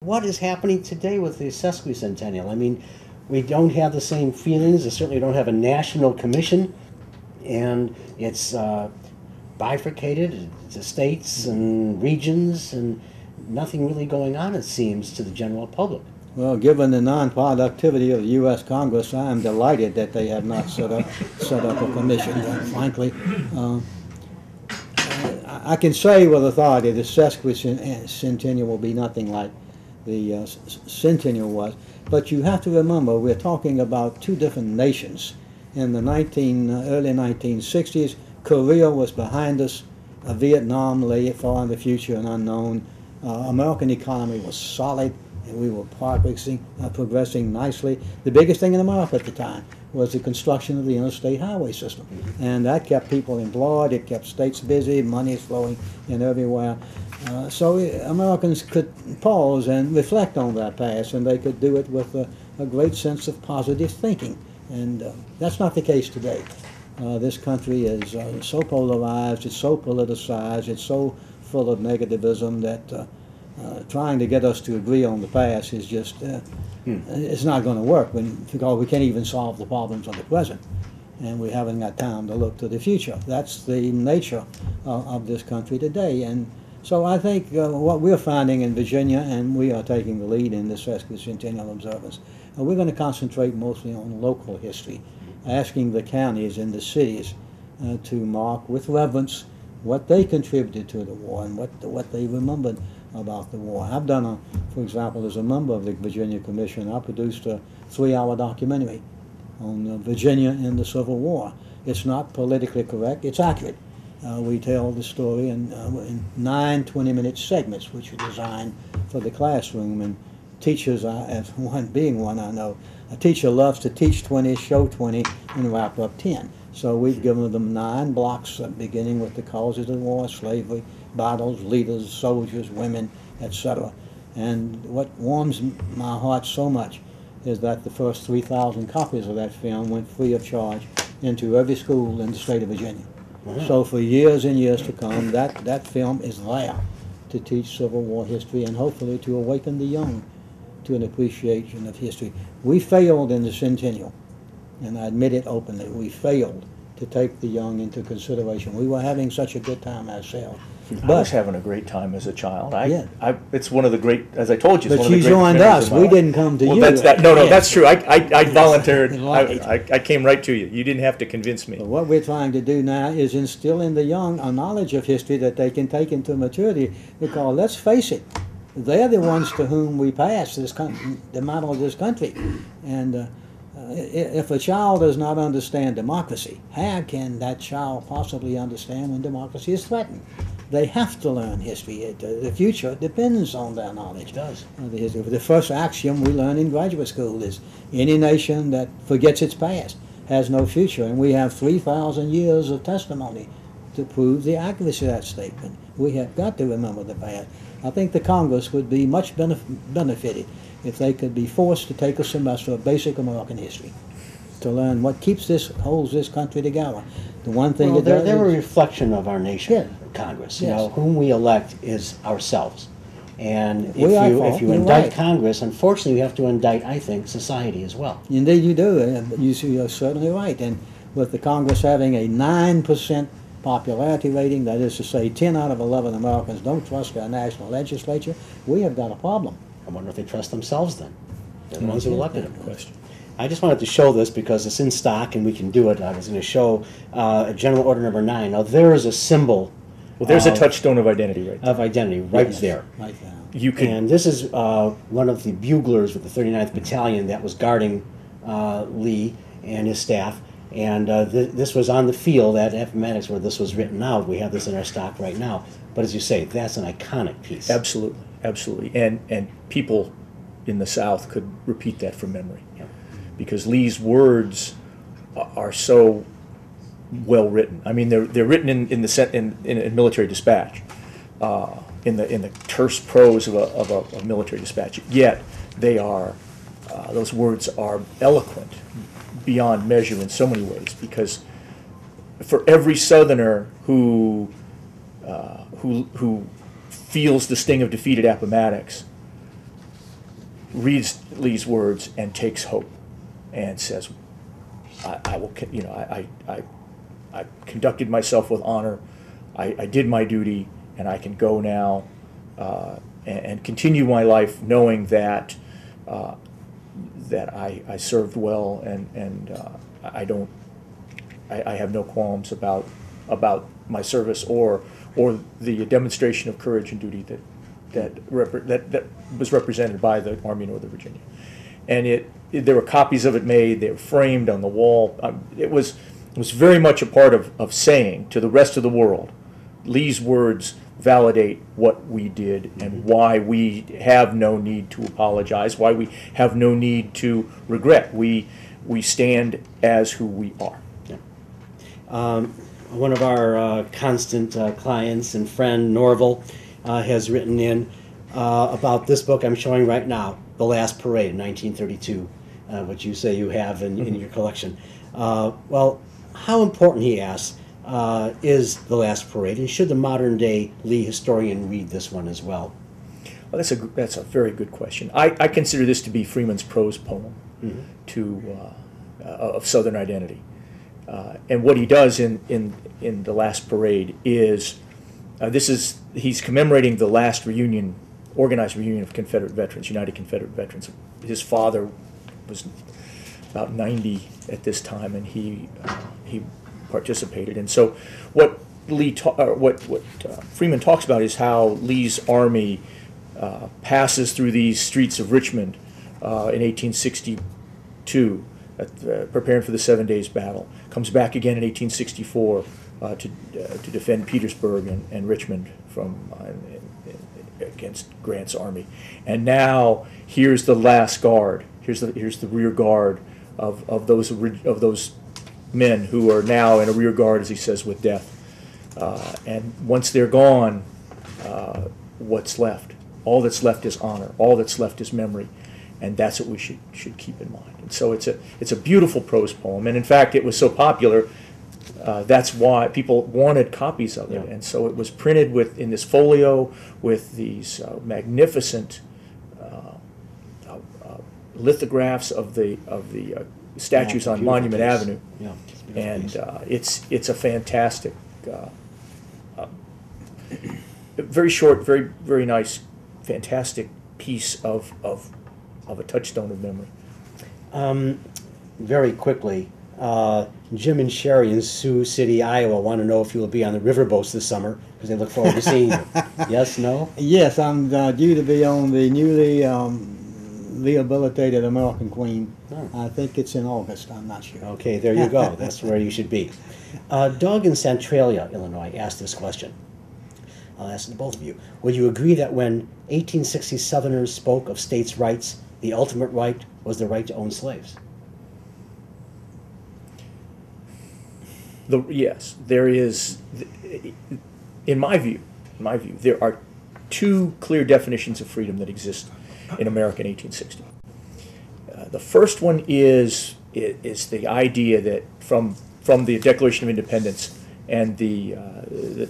What is happening today with the sesquicentennial? I mean, we don't have the same feelings. We certainly don't have a national commission, and it's bifurcated to states and regions, and nothing really going on, it seems, to the general public. Well, given the non-productivity of the U.S. Congress, I am delighted that they have not set up a commission. Frankly, I can say with authority the sesquicentennial will be nothing like the centennial was. But you have to remember, we're talking about two different nations. In the early 1960s, Korea was behind us. Vietnam lay far in the future and unknown. American economy was solid, and we were progressing nicely. The biggest thing in America at the time was the construction of the interstate highway system. And that kept people employed, it kept states busy, money flowing in everywhere. So Americans could pause and reflect on that past, and they could do it with a great sense of positive thinking. And that's not the case today. This country is so polarized, it's so politicized, it's so full of negativism that trying to get us to agree on the past is just, it's not going to work because we can't even solve the problems of the present. And we haven't got time to look to the future. That's the nature of this country today. And so I think what we're finding in Virginia, and we are taking the lead in this sesquicentennial observance, we're going to concentrate mostly on local history, asking the counties and the cities to mark with reverence what they contributed to the war and what they remembered about the war. I've done, for example, as a member of the Virginia Commission, I produced a 3-hour documentary on Virginia in the Civil War. It's not politically correct, it's accurate. We tell the story in 9 20-minute segments, which are designed for the classroom. And teachers, as one being one I know, a teacher loves to teach 20, show 20, and wrap up 10. So we've given them 9 blocks, beginning with the causes of the war, slavery, battles, leaders, soldiers, women, etc. And what warms my heart so much is that the first 3,000 copies of that film went free of charge into every school in the state of Virginia. So for years and years to come, that film is there to teach Civil War history and hopefully to awaken the young to an appreciation of history. We failed in the centennial, and I admit it openly. We failed to take the young into consideration. We were having such a good time ourselves. I was having a great time as a child. Yeah. It's one of the great, as I told you, it's but one of the you great joined memories us. of my We life. didn't come to Well, you. No, that's true. I volunteered. Right. I came right to you. You didn't have to convince me. But what we're trying to do now is instill in the young a knowledge of history that they can take into maturity, because let's face it, they're the ones to whom we pass the model of this country. And if a child does not understand democracy, how can that child possibly understand when democracy is threatened? They have to learn history. The future depends on their knowledge. It does. The first axiom we learn in graduate school is any nation that forgets its past has no future. And we have 3,000 years of testimony to prove the accuracy of that statement. We have got to remember the past. I think the Congress would be much benefited if they could be forced to take a semester of basic American history to learn what holds this country together. The one thing they're a reflection of our nation. Yeah. Congress. Yes. You know, whom we elect is ourselves. And if you You're indict right. Congress, unfortunately, you have to indict, I think, society as well. Indeed you do. You're certainly right. And with the Congress having a 9% popularity rating, that is to say 10 out of 11 Americans don't trust our national legislature, we have got a problem. I wonder if they trust themselves then. They're the ones who elected them. Question. I just wanted to show this because it's in stock and we can do it. I was going to show General Order Number 9. Now, there is a symbol Well, there's a touchstone of identity right there. of identity right Yes, there. right there. You could, And this is one of the buglers with the 39th Battalion that was guarding Lee and his staff. And this was on the field at Appomattox where this was written out. We have this in our stock right now. But as you say, that's an iconic piece. absolutely, absolutely. And people in the South could repeat that from memory. Yeah. Because Lee's words are so well written. I mean, they're written in military dispatch, in the terse prose of a military dispatch. Yet they are those words are eloquent beyond measure in so many ways. Because for every Southerner who feels the sting of defeat at Appomattox, reads Lee's words and takes hope and says, I will, I conducted myself with honor, I did my duty, and I can go now and continue my life knowing that that I served well, and I have no qualms about my service or the demonstration of courage and duty that was represented by the Army of Northern Virginia. And there were copies of it made. They were framed on the wall. It was very much a part of saying to the rest of the world, Lee's words validate what we did and why we have no need to apologize, why we have no need to regret. We stand as who we are. Yeah. One of our constant clients and friend, Norval, has written in about this book I'm showing right now, The Last Parade in 1932, which you say you have in your collection. Well, how important, he asks, is The Last Parade, and should the modern-day Lee historian read this one as well? Well, that's a very good question. I consider this to be Freeman's prose poem of Southern identity. And what he does in The Last Parade is, he's commemorating the last organized reunion of Confederate veterans, United Confederate veterans. His father was about 90 at this time, and he participated. And so what Freeman talks about is how Lee's army passes through these streets of Richmond in 1862, preparing for the 7 Days Battle. Comes back again in 1864 to defend Petersburg and Richmond against Grant's army. And now here's the last guard. Here's the rear guard of those men who are now in a rear guard, as he says, with death. And once they're gone, what's left? All that's left is honor. All that's left is memory, and that's what we should keep in mind. And so it's a beautiful prose poem, and in fact, it was so popular. That's why people wanted copies of it, and so it was printed in this folio with these magnificent lithographs of the statues on Monument Avenue, and it's a fantastic, very short, very very nice, fantastic piece of a touchstone of memory. Very quickly, Jim and Sherry in Sioux City, Iowa, want to know if you will be on the riverboats this summer because they look forward to seeing you. Yes, no? Yes, I'm due to be on the newly rehabilitated American Queen. Oh. I think it's in August. I'm not sure. Okay, there you go. That's where you should be. Doug in Centralia, Illinois, asked this question. I'll ask it to both of you. Would you agree that when 1860 Southerners spoke of states' rights, the ultimate right was the right to own slaves? Yes, there is. In my view, there are two clear definitions of freedom that exist in America in 1860. The first one is the idea that from the Declaration of Independence and the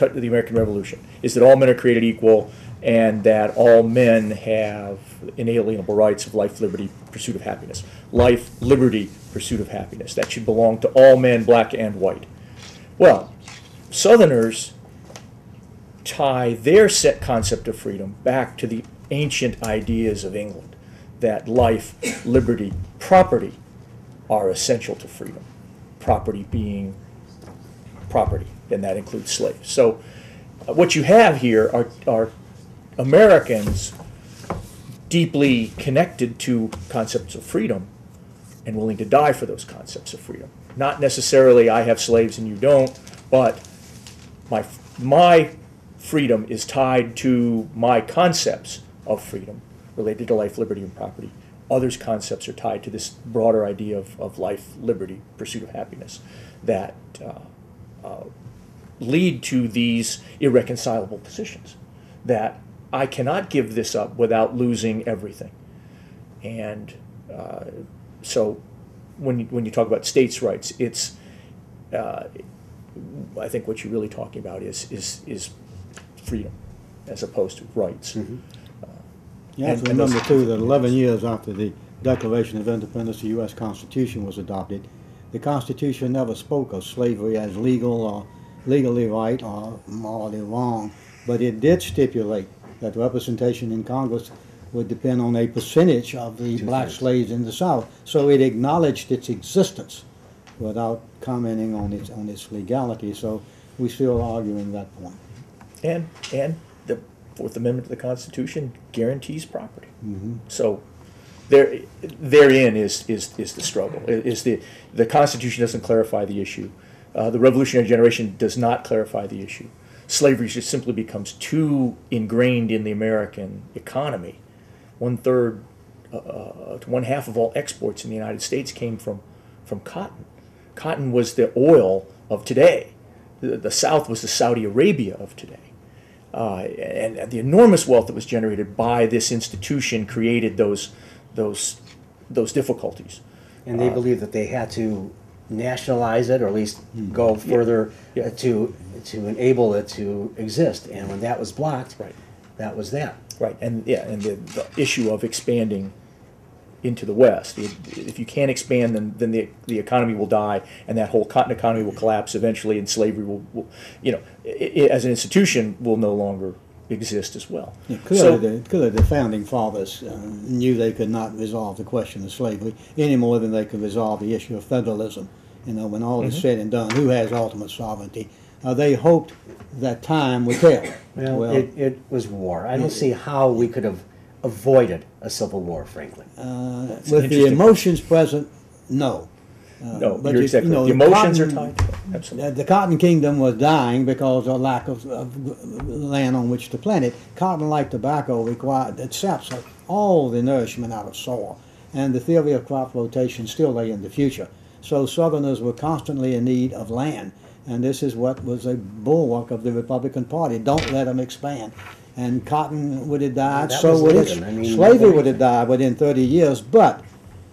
American Revolution is that all men are created equal, and that all men have inalienable rights of life, liberty, pursuit of happiness. Life, liberty, pursuit of happiness. That should belong to all men, black and white. Well, Southerners tie their set concept of freedom back to the ancient ideas of England, that life, liberty, property are essential to freedom. Property being property, and that includes slaves. So what you have here are Americans deeply connected to concepts of freedom and willing to die for those concepts of freedom. Not necessarily I have slaves and you don't, but my freedom is tied to my concepts of freedom related to life, liberty, and property. Others' concepts are tied to this broader idea of life, liberty, pursuit of happiness that lead to these irreconcilable positions, that I cannot give this up without losing everything. And so when you talk about states' rights, it's I think what you're really talking about is freedom as opposed to rights. Mm-hmm. You have to remember, too, that 11 years after the Declaration of Independence, the U.S. Constitution was adopted, the Constitution never spoke of slavery as legal or legally right or morally wrong, but it did stipulate that representation in Congress would depend on a percentage of the black slaves in the South. So it acknowledged its existence without commenting on its legality. So we still arguing that point. And the Fourth Amendment to the Constitution guarantees property. Mm-hmm. So therein is the struggle. The Constitution doesn't clarify the issue. The revolutionary generation does not clarify the issue. Slavery just simply becomes too ingrained in the American economy. 1/3 to 1/2 of all exports in the United States came from cotton. Cotton was the oil of today. The South was the Saudi Arabia of today. And the enormous wealth that was generated by this institution created those difficulties. And they believed that they had to nationalize it, or at least go further to enable it to exist. And when that was blocked, that was that. Right, and the issue of expanding into the West. If you can't expand, then the economy will die, and that whole cotton economy will collapse eventually, and slavery will as an institution, will no longer exist as well. Yeah, clearly, the founding fathers knew they could not resolve the question of slavery any more than they could resolve the issue of federalism. When all is said and done, who has ultimate sovereignty? They hoped that time would tell. Well, it was war. I don't see how we could have avoided a civil war, frankly. With the emotions present, no. No, but you're exactly right. The emotions are tied to it. Absolutely. The cotton kingdom was dying because of lack of land on which to plant it. Cotton, like tobacco, it saps all the nourishment out of soil. And the theory of crop rotation still lay in the future. So Southerners were constantly in need of land. And this is what was a bulwark of the Republican Party. Don't let them expand. And cotton would have died, so would it. Slavery would have died within 30 years, but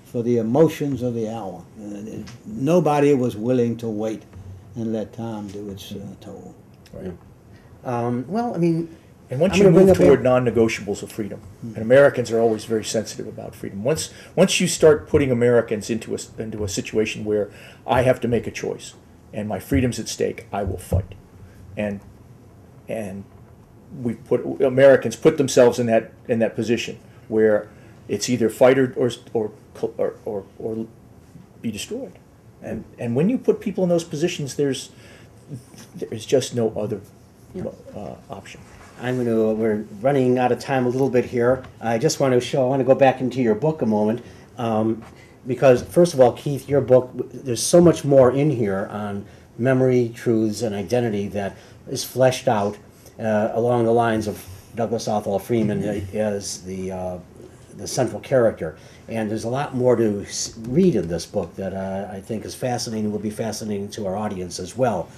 for the emotions of the hour. Nobody was willing to wait and let time do its toll. Right. Well, I mean... And once you move toward non-negotiables of freedom, and Americans are always very sensitive about freedom, once you start putting Americans into a situation where I have to make a choice, and my freedom's at stake, I will fight. And Americans put themselves in that position where it's either fight or be destroyed. And when you put people in those positions, there's just no other option. We're running out of time a little bit here. I want to go back into your book a moment, because first of all, Keith, your book, there's so much more in here on memory, truths, and identity that is fleshed out along the lines of Douglas Southall Freeman as the central character. And there's a lot more to read in this book that I think is fascinating, will be fascinating to our audience as well.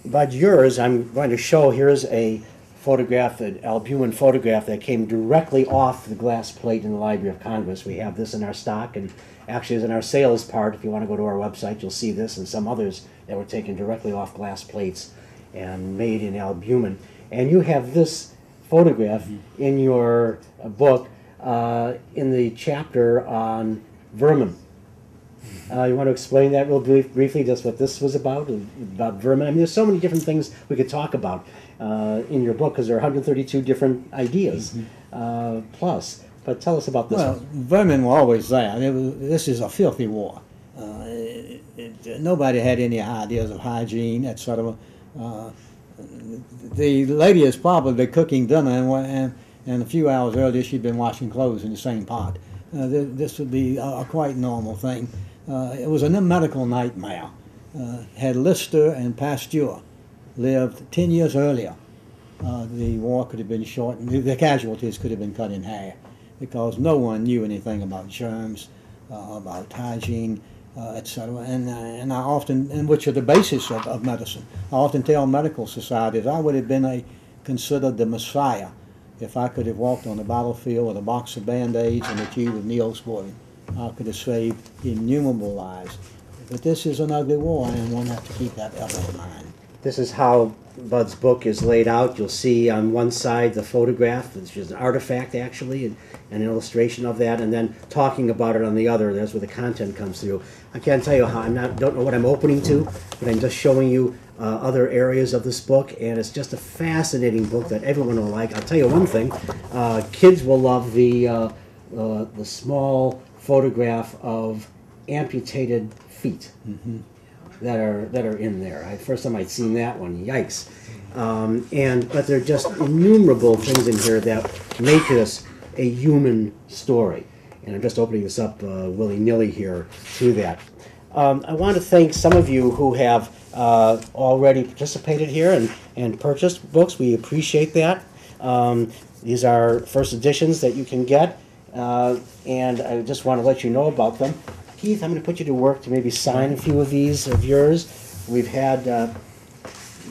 But yours, I'm going to show, here's a photograph, an albumin photograph that came directly off the glass plate in the Library of Congress. We have this in our stock, and actually is in our sales part. If you want to go to our website, you'll see this and some others that were taken directly off glass plates and made in albumin. And you have this photograph in your book in the chapter on vermin. You want to explain that real briefly, just what this was about vermin? I mean, there's so many different things we could talk about in your book, because there are 132 different ideas plus. But tell us about this one. Well, vermin were always there. This is a filthy war. Nobody had any ideas of hygiene, etc. The lady is probably cooking dinner, and a few hours earlier she'd been washing clothes in the same pot. This would be a quite normal thing. It was a medical nightmare. Had Lister and Pasteur lived 10 years earlier, the war could have been shortened, the casualties could have been cut in half, because no one knew anything about germs, about hygiene, etc. And I often, and which are the basis of medicine. I often tell medical societies I would have been considered the Messiah if I could have walked on the battlefield with a box of Band-Aids and a tube of Neosporin. I could have saved innumerable lives. But this is an ugly war, and one has to keep that ever in mind. This is how Bud's book is laid out. You'll see on one side the photograph, which is an artifact actually, and an illustration of that, and then talking about it on the other. That's where the content comes through. I can't tell you how. Don't know what I'm opening to, but I'm just showing you other areas of this book, and it's just a fascinating book that everyone will like. I'll tell you one thing: kids will love the small photograph of amputated feet. Mm-hmm. that are in there. First time I'd seen that one, yikes. But there are just innumerable things in here that make this a human story. And I'm just opening this up willy-nilly here to that. I want to thank some of you who have already participated here and purchased books. We appreciate that. These are first editions that you can get, and I just want to let you know about them. Keith, I'm going to put you to work to maybe sign a few of these of yours. We've had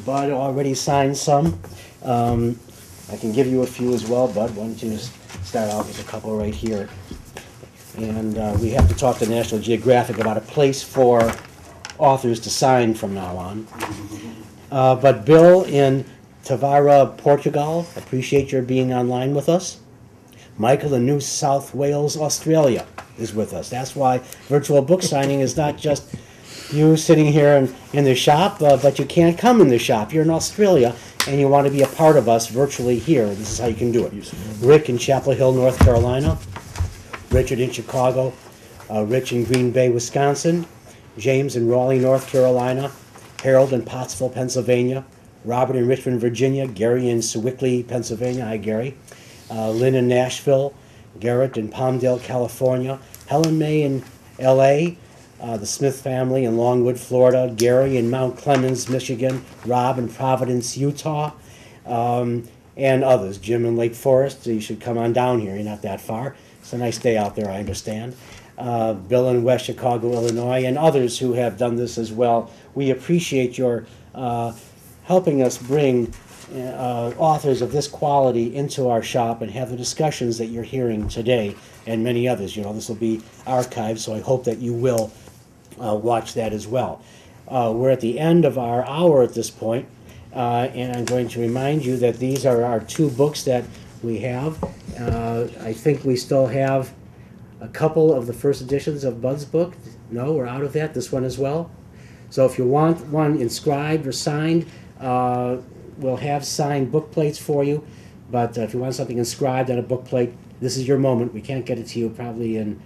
Bud already sign some. I can give you a few as well, Bud. Why don't you just start out with a couple right here. And we have to talk to National Geographic about a place for authors to sign from now on. But Bill in Tavara, Portugal, appreciate your being online with us. Michael in New South Wales, Australia is with us. That's why virtual book signing is not just you sitting here in the shop, but you can't come in the shop. You're in Australia and you want to be a part of us virtually here. This is how you can do it. Rick in Chapel Hill, North Carolina. Richard in Chicago. Rich in Green Bay, Wisconsin. James in Raleigh, North Carolina. Harold in Pottsville, Pennsylvania. Robert in Richmond, Virginia. Gary in Sewickley, Pennsylvania. Hi, Gary. Lynn in Nashville, Garrett in Palmdale, California, Helen May in L.A., the Smith family in Longwood, Florida, Gary in Mount Clemens, Michigan, Rob in Providence, Utah, and others. Jim in Lake Forest, so you should come on down here. You're not that far. It's a nice day out there, I understand. Bill in West Chicago, Illinois, and others who have done this as well. We appreciate your helping us bring authors of this quality into our shop and have the discussions that you're hearing today and many others. You know, this will be archived, so I hope that you will watch that as well. We're at the end of our hour at this point, and I'm going to remind you that these are our two books that we have. I think we still have a couple of the first editions of Bud's book. No, we're out of that. This one as well. So if you want one inscribed or signed, we'll have signed book plates for you, but if you want something inscribed on a book plate, this is your moment. We can't get it to you probably in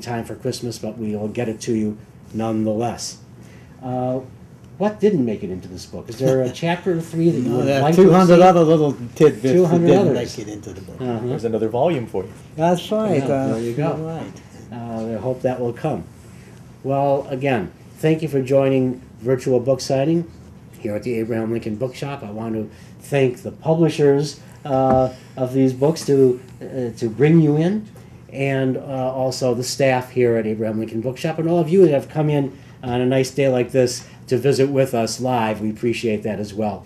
time for Christmas, but we'll get it to you nonetheless. What didn't make it into this book? Is there a chapter or three that you would like to see? 200 other little tidbits that 200 didn't others. make it into the book. There's another volume for you. That's right. Yeah, there you go. You're right. I hope that will come. Well, again, thank you for joining virtual book signing here at the Abraham Lincoln Bookshop. I want to thank the publishers of these books to bring you in, and also the staff here at Abraham Lincoln Bookshop, and all of you that have come in on a nice day like this to visit with us live. We appreciate that as well.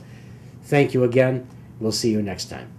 Thank you again. We'll see you next time.